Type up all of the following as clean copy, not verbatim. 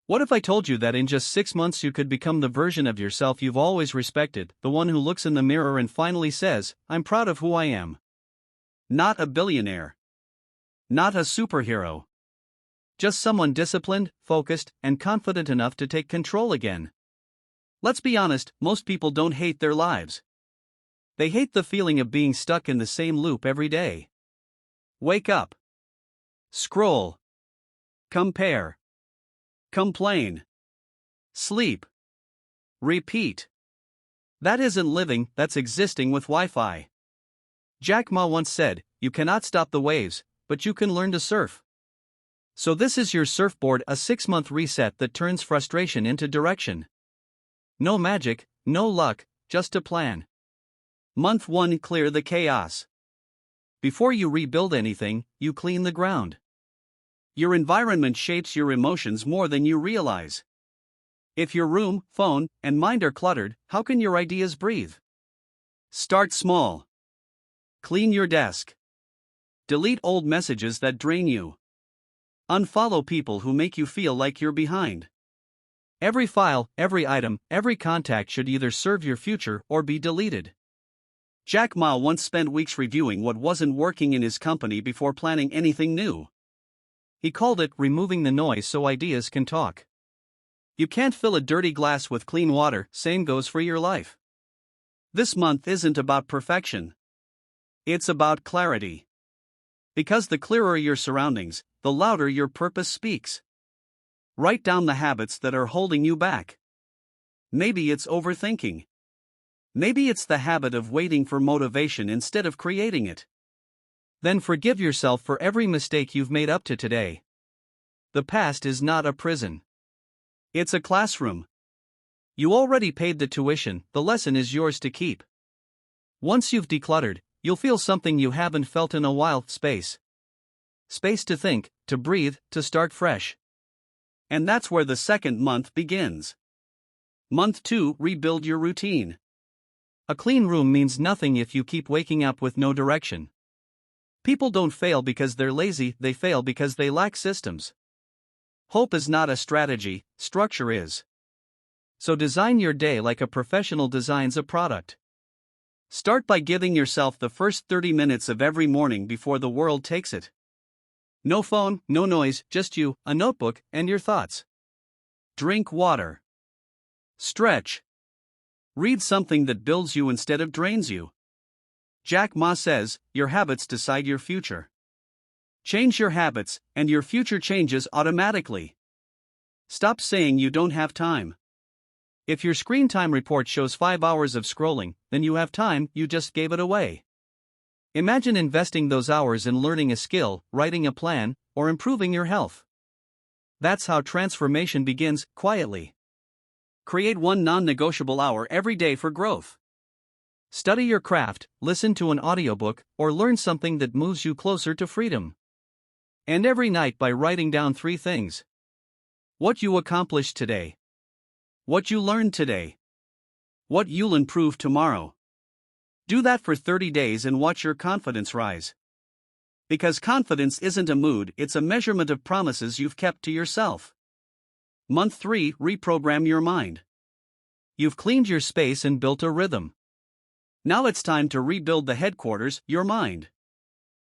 What if I told you that in just 6 months you could become the version of yourself you've always respected, the one who looks in the mirror and finally says, I'm proud of who I am? Not a billionaire. Not a superhero. Just someone disciplined, focused, and confident enough to take control again. Let's be honest, most people don't hate their lives. They hate the feeling of being stuck in the same loop every day. Wake up. Scroll. Compare. Complain. Sleep. Repeat. That isn't living, that's existing with Wi-Fi. Jack Ma once said, you cannot stop the waves, but you can learn to surf. So this is your surfboard, a 6-month reset that turns frustration into direction. No magic, no luck, just a plan. Month 1, clear the chaos. Before you rebuild anything, you clean the ground. Your environment shapes your emotions more than you realize. If your room, phone, and mind are cluttered, how can your ideas breathe? Start small. Clean your desk. Delete old messages that drain you. Unfollow people who make you feel like you're behind. Every file, every item, every contact should either serve your future or be deleted. Jack Ma once spent weeks reviewing what wasn't working in his company before planning anything new. He called it removing the noise so ideas can talk. You can't fill a dirty glass with clean water, same goes for your life. This month isn't about perfection. It's about clarity. Because the clearer your surroundings, the louder your purpose speaks. Write down the habits that are holding you back. Maybe it's overthinking. Maybe it's the habit of waiting for motivation instead of creating it. Then forgive yourself for every mistake you've made up to today. The past is not a prison. It's a classroom. You already paid the tuition, the lesson is yours to keep. Once you've decluttered, you'll feel something you haven't felt in a while, space. Space to think, to breathe, to start fresh. And that's where the second month begins. Month 2, rebuild your routine. A clean room means nothing if you keep waking up with no direction. People don't fail because they're lazy, they fail because they lack systems. Hope is not a strategy, structure is. So design your day like a professional designs a product. Start by giving yourself the first 30 minutes of every morning before the world takes it. No phone, no noise, just you, a notebook, and your thoughts. Drink water. Stretch. Read something that builds you instead of drains you. Jack Ma says, your habits decide your future. Change your habits, and your future changes automatically. Stop saying you don't have time. If your screen time report shows 5 hours of scrolling, then you have time, you just gave it away. Imagine investing those hours in learning a skill, writing a plan, or improving your health. That's how transformation begins, quietly. Create one non-negotiable hour every day for growth. Study your craft, listen to an audiobook, or learn something that moves you closer to freedom. And every night by writing down 3 things. What you accomplished today. What you learned today. What you'll improve tomorrow. Do that for 30 days and watch your confidence rise. Because confidence isn't a mood, it's a measurement of promises you've kept to yourself. Month 3, reprogram your mind. You've cleaned your space and built a rhythm. Now it's time to rebuild the headquarters, your mind.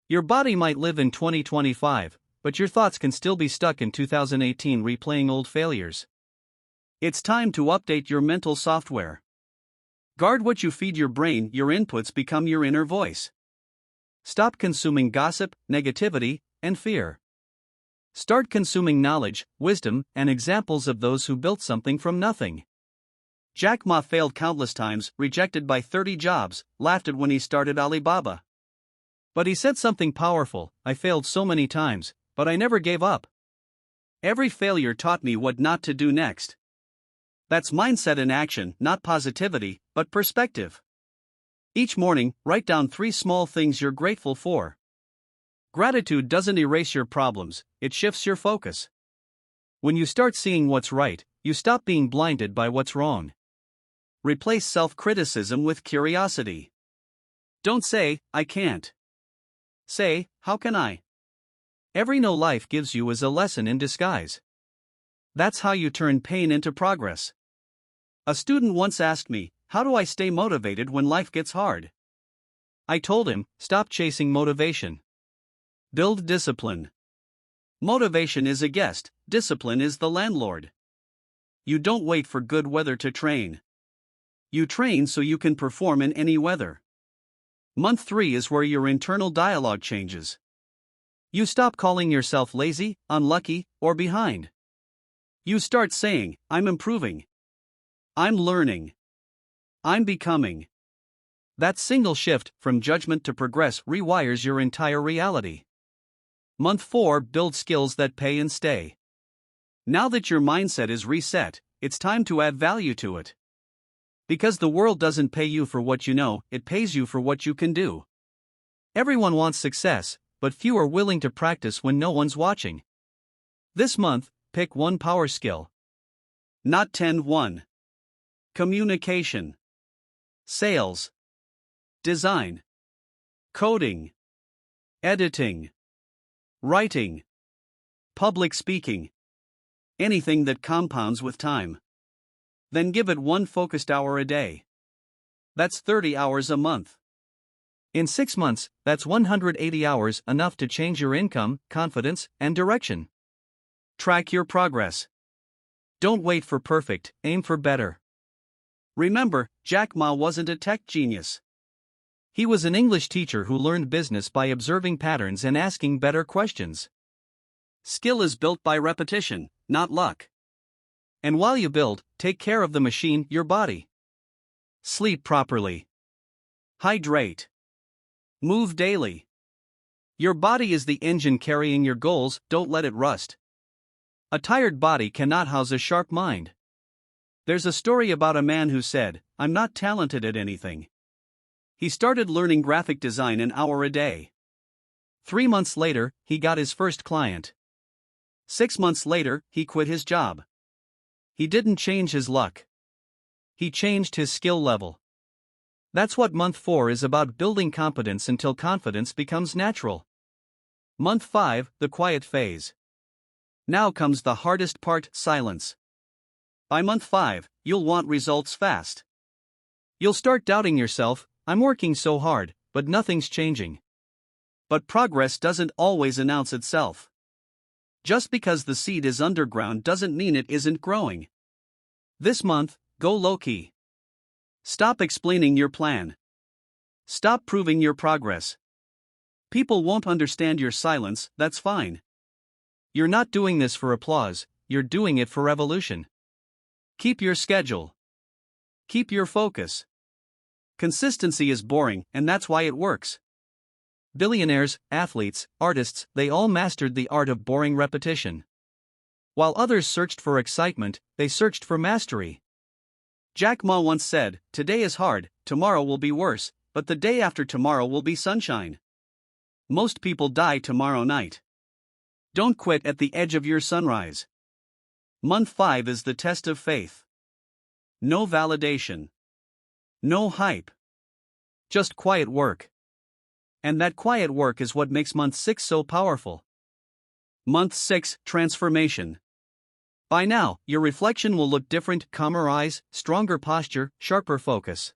Your body might live in 2025, but your thoughts can still be stuck in 2018 replaying old failures. It's time to update your mental software. Guard what you feed your brain, your inputs become your inner voice. Stop consuming gossip, negativity, and fear. Start consuming knowledge, wisdom, and examples of those who built something from nothing. Jack Ma failed countless times, rejected by 30 jobs, laughed at when he started Alibaba. But he said something powerful, I failed so many times, but I never gave up. Every failure taught me what not to do next. That's mindset in action, not positivity, but perspective. Each morning, write down 3 small things you're grateful for. Gratitude doesn't erase your problems, it shifts your focus. When you start seeing what's right, you stop being blinded by what's wrong. Replace self-criticism with curiosity. Don't say, I can't. Say, how can I? Every no life gives you is a lesson in disguise. That's how you turn pain into progress. A student once asked me, "How do I stay motivated when life gets hard?" I told him, "Stop chasing motivation. Build discipline. Motivation is a guest, discipline is the landlord. You don't wait for good weather to train. You train so you can perform in any weather." Month 3 is where your internal dialogue changes. You stop calling yourself lazy, unlucky, or behind. You start saying, "I'm improving. I'm learning. I'm becoming." That single shift from judgment to progress rewires your entire reality. Month 4 builds skills that pay and stay. Now that your mindset is reset, it's time to add value to it. Because the world doesn't pay you for what you know, it pays you for what you can do. Everyone wants success, but few are willing to practice when no one's watching. This month, pick one power skill. Not 10. 1. Communication. Sales. Design. Coding. Editing. Writing. Public speaking. Anything that compounds with time. Then give it one focused hour a day. That's 30 hours a month. In 6 months, that's 180 hours, enough to change your income, confidence, and direction. Track your progress. Don't wait for perfect, aim for better. Remember, Jack Ma wasn't a tech genius. He was an English teacher who learned business by observing patterns and asking better questions. Skill is built by repetition, not luck. And while you build, take care of the machine, your body. Sleep properly. Hydrate. Move daily. Your body is the engine carrying your goals, don't let it rust. A tired body cannot house a sharp mind. There's a story about a man who said, "I'm not talented at anything." He started learning graphic design an hour a day. 3 months later, he got his first client. 6 months later, he quit his job. He didn't change his luck. He changed his skill level. That's what month 4 is about, building competence until confidence becomes natural. Month 5, the quiet phase. Now comes the hardest part, silence. By month 5, you'll want results fast. You'll start doubting yourself, "I'm working so hard, but nothing's changing." But progress doesn't always announce itself. Just because the seed is underground doesn't mean it isn't growing. This month, go low-key. Stop explaining your plan. Stop proving your progress. People won't understand your silence, that's fine. You're not doing this for applause, you're doing it for evolution. Keep your schedule. Keep your focus. Consistency is boring, and that's why it works. Billionaires, athletes, artists, they all mastered the art of boring repetition. While others searched for excitement, they searched for mastery. Jack Ma once said, "Today is hard, tomorrow will be worse, but the day after tomorrow will be sunshine." Most people die tomorrow night. Don't quit at the edge of your sunrise. Month 5 is the test of faith. No validation. No hype. Just quiet work. And that quiet work is what makes month 6 so powerful. Month 6, transformation. By now, your reflection will look different, calmer eyes, stronger posture, sharper focus.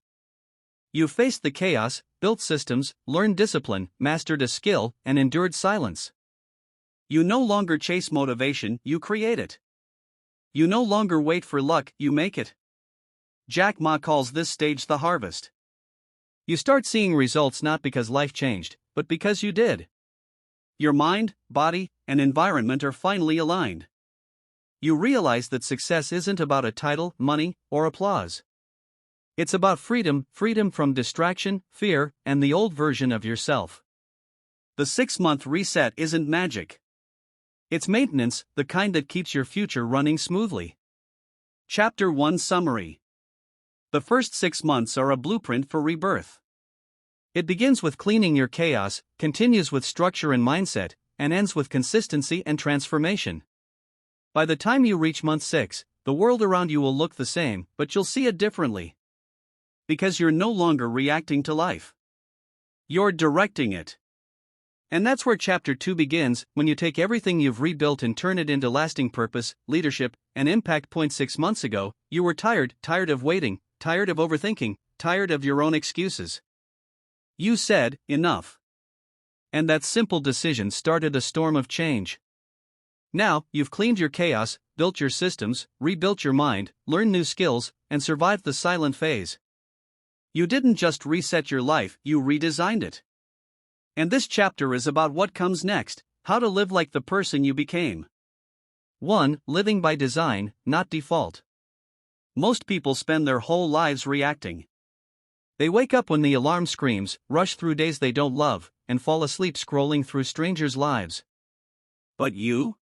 You've faced the chaos, built systems, learned discipline, mastered a skill, and endured silence. You no longer chase motivation, you create it. You no longer wait for luck, you make it. Jack Ma calls this stage the harvest. You start seeing results not because life changed, but because you did. Your mind, body, and environment are finally aligned. You realize that success isn't about a title, money, or applause. It's about freedom, freedom from distraction, fear, and the old version of yourself. The 6-month reset isn't magic. It's maintenance, the kind that keeps your future running smoothly. Chapter 1 Summary. The first 6 months are a blueprint for rebirth. It begins with cleaning your chaos, continues with structure and mindset, and ends with consistency and transformation. By the time you reach month 6, the world around you will look the same, but you'll see it differently. Because you're no longer reacting to life. You're directing it. And that's where chapter 2 begins, when you take everything you've rebuilt and turn it into lasting purpose, leadership, and impact. 6 months ago, you were tired of waiting, tired of overthinking, tired of your own excuses. You said, enough. And that simple decision started a storm of change. Now, you've cleaned your chaos, built your systems, rebuilt your mind, learned new skills, and survived the silent phase. You didn't just reset your life, you redesigned it. And this chapter is about what comes next, how to live like the person you became. 1. Living by design, not default. Most people spend their whole lives reacting. They wake up when the alarm screams, rush through days they don't love, and fall asleep scrolling through strangers' lives. But you?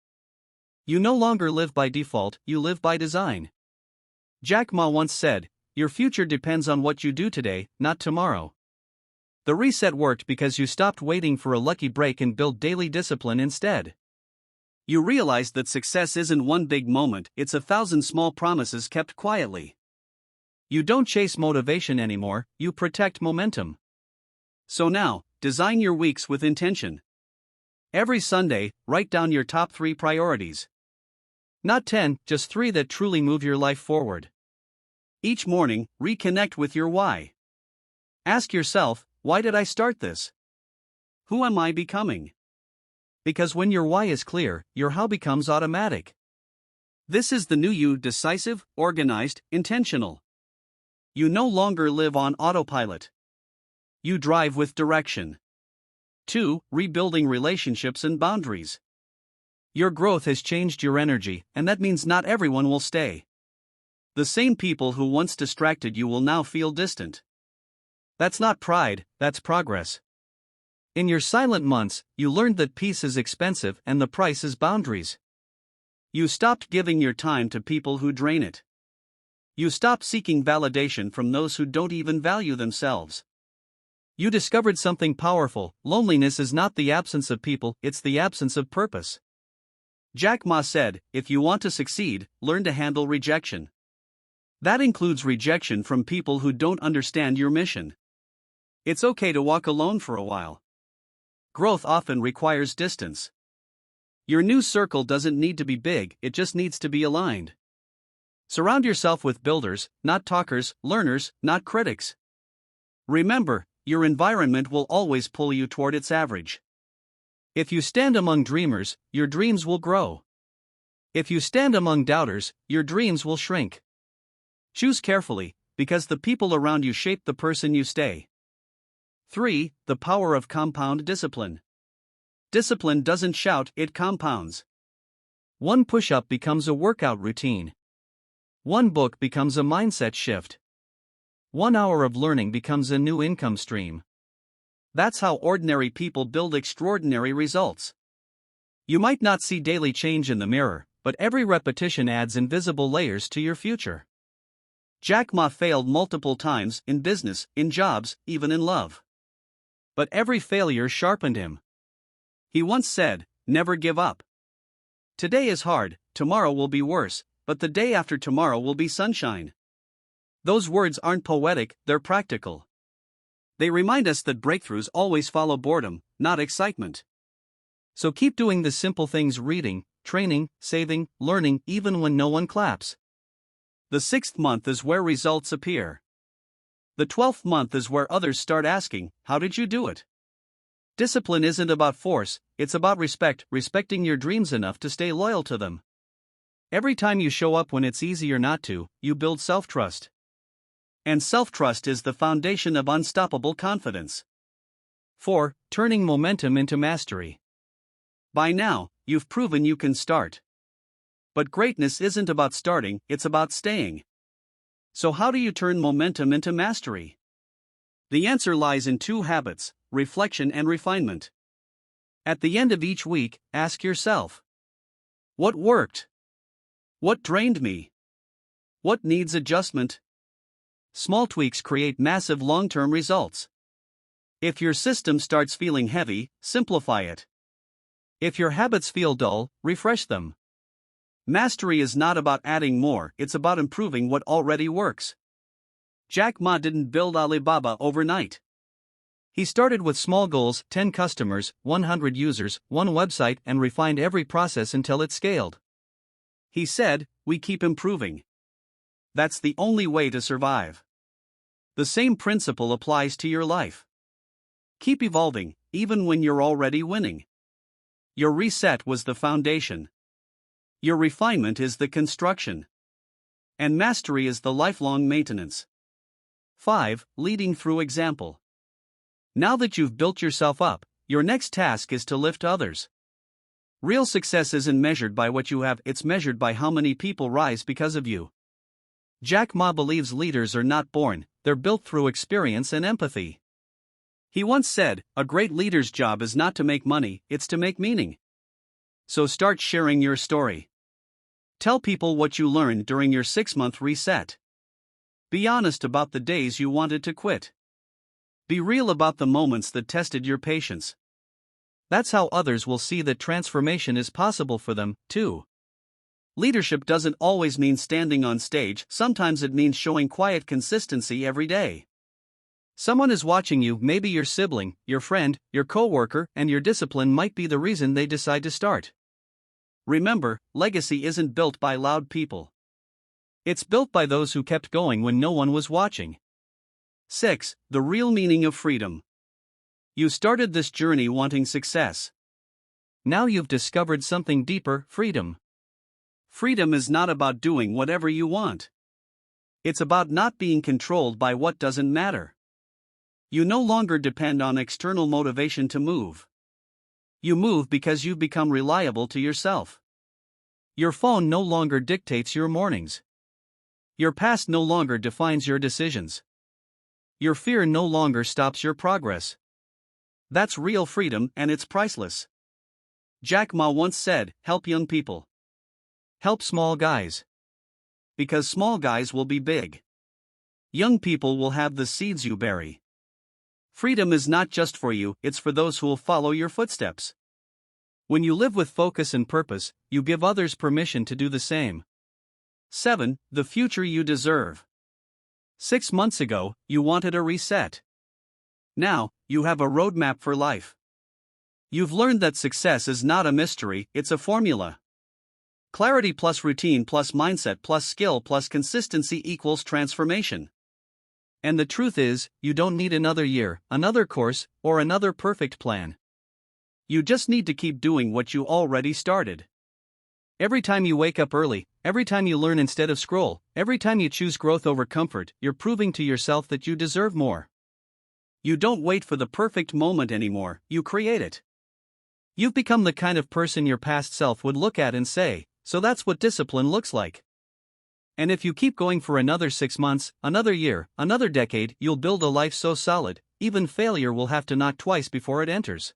You no longer live by default, you live by design. Jack Ma once said, "Your future depends on what you do today, not tomorrow." The reset worked because you stopped waiting for a lucky break and built daily discipline instead. You realized that success isn't one big moment, it's 1,000 small promises kept quietly. You don't chase motivation anymore, you protect momentum. So now, design your weeks with intention. Every Sunday, write down your top 3 priorities. Not 10, just 3 that truly move your life forward. Each morning, reconnect with your why. Ask yourself, why did I start this? Who am I becoming? Because when your why is clear, your how becomes automatic. This is the new you: decisive, organized, intentional. You no longer live on autopilot. You drive with direction. 2. Rebuilding relationships and boundaries. Your growth has changed your energy, and that means not everyone will stay. The same people who once distracted you will now feel distant. That's not pride, that's progress. In your silent months, you learned that peace is expensive and the price is boundaries. You stopped giving your time to people who drain it. You stopped seeking validation from those who don't even value themselves. You discovered something powerful: loneliness is not the absence of people, it's the absence of purpose. Jack Ma said, if you want to succeed, learn to handle rejection. That includes rejection from people who don't understand your mission. It's okay to walk alone for a while. Growth often requires distance. Your new circle doesn't need to be big, it just needs to be aligned. Surround yourself with builders, not talkers, learners, not critics. Remember, your environment will always pull you toward its average. If you stand among dreamers, your dreams will grow. If you stand among doubters, your dreams will shrink. Choose carefully, because the people around you shape the person you stay. 3. The power of compound discipline. Discipline doesn't shout, it compounds. One push-up becomes a workout routine. One book becomes a mindset shift. 1 hour of learning becomes a new income stream. That's how ordinary people build extraordinary results. You might not see daily change in the mirror, but every repetition adds invisible layers to your future. Jack Ma failed multiple times, in business, in jobs, even in love. But every failure sharpened him. He once said, never give up. Today is hard, tomorrow will be worse, but the day after tomorrow will be sunshine. Those words aren't poetic, they're practical. They remind us that breakthroughs always follow boredom, not excitement. So keep doing the simple things: reading, training, saving, learning, even when no one claps. The 6th month is where results appear. The 12th month is where others start asking, how did you do it? Discipline isn't about force, it's about respect, respecting your dreams enough to stay loyal to them. Every time you show up when it's easier not to, you build self-trust. And self-trust is the foundation of unstoppable confidence. 4. Turning momentum into mastery. By now, you've proven you can start. But greatness isn't about starting, it's about staying. So how do you turn momentum into mastery? The answer lies in 2 habits: reflection and refinement. At the end of each week, ask yourself, what worked? What drained me? What needs adjustment? Small tweaks create massive long-term results. If your system starts feeling heavy, simplify it. If your habits feel dull, refresh them. Mastery is not about adding more, it's about improving what already works. Jack Ma didn't build Alibaba overnight. He started with small goals: 10 customers, 100 users, one website, and refined every process until it scaled. He said, "We keep improving. That's the only way to survive." The same principle applies to your life. Keep evolving, even when you're already winning. Your reset was the foundation. Your refinement is the construction. And mastery is the lifelong maintenance. 5. Leading through example. Now that you've built yourself up, your next task is to lift others. Real success isn't measured by what you have, it's measured by how many people rise because of you. Jack Ma believes leaders are not born, they're built through experience and empathy. He once said, "A great leader's job is not to make money, it's to make meaning." So start sharing your story. Tell people what you learned during your 6-month reset. Be honest about the days you wanted to quit. Be real about the moments that tested your patience. That's how others will see that transformation is possible for them, too. Leadership doesn't always mean standing on stage, sometimes it means showing quiet consistency every day. Someone is watching you, maybe your sibling, your friend, your coworker, and your discipline might be the reason they decide to start. Remember, legacy isn't built by loud people. It's built by those who kept going when no one was watching. 6. The real meaning of freedom. You started this journey wanting success. Now you've discovered something deeper: freedom. Freedom is not about doing whatever you want. It's about not being controlled by what doesn't matter. You no longer depend on external motivation to move. You move because you've become reliable to yourself. Your phone no longer dictates your mornings. Your past no longer defines your decisions. Your fear no longer stops your progress. That's real freedom, and it's priceless. Jack Ma once said, "Help young people. Help small guys. Because small guys will be big. Young people will have the seeds you bury." Freedom is not just for you, it's for those who will follow your footsteps. When you live with focus and purpose, you give others permission to do the same. 7. The future you deserve. 6 months ago, you wanted a reset. Now, you have a roadmap for life. You've learned that success is not a mystery, it's a formula. Clarity plus routine plus mindset plus skill plus consistency equals transformation. And the truth is, you don't need another year, another course, or another perfect plan. You just need to keep doing what you already started. Every time you wake up early, every time you learn instead of scroll, every time you choose growth over comfort, you're proving to yourself that you deserve more. You don't wait for the perfect moment anymore, you create it. You've become the kind of person your past self would look at and say, "So that's what discipline looks like." And if you keep going for another 6 months, another year, another decade, you'll build a life so solid, even failure will have to knock twice before it enters.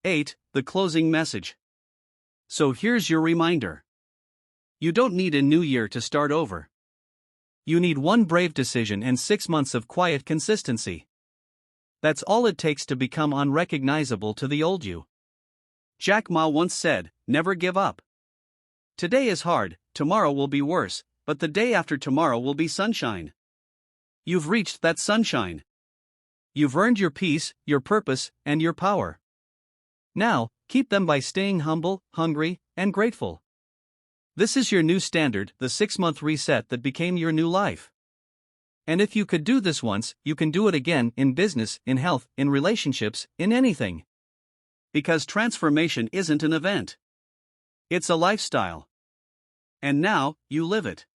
8. The closing message. So here's your reminder. You don't need a new year to start over. You need one brave decision and 6 months of quiet consistency. That's all it takes to become unrecognizable to the old you. Jack Ma once said, "Never give up. Today is hard, tomorrow will be worse, but the day after tomorrow will be sunshine." You've reached that sunshine. You've earned your peace, your purpose, and your power. Now, keep them by staying humble, hungry, and grateful. This is your new standard, the 6-month reset that became your new life. And if you could do this once, you can do it again, in business, in health, in relationships, in anything. Because transformation isn't an event. It's a lifestyle. And now, you live it.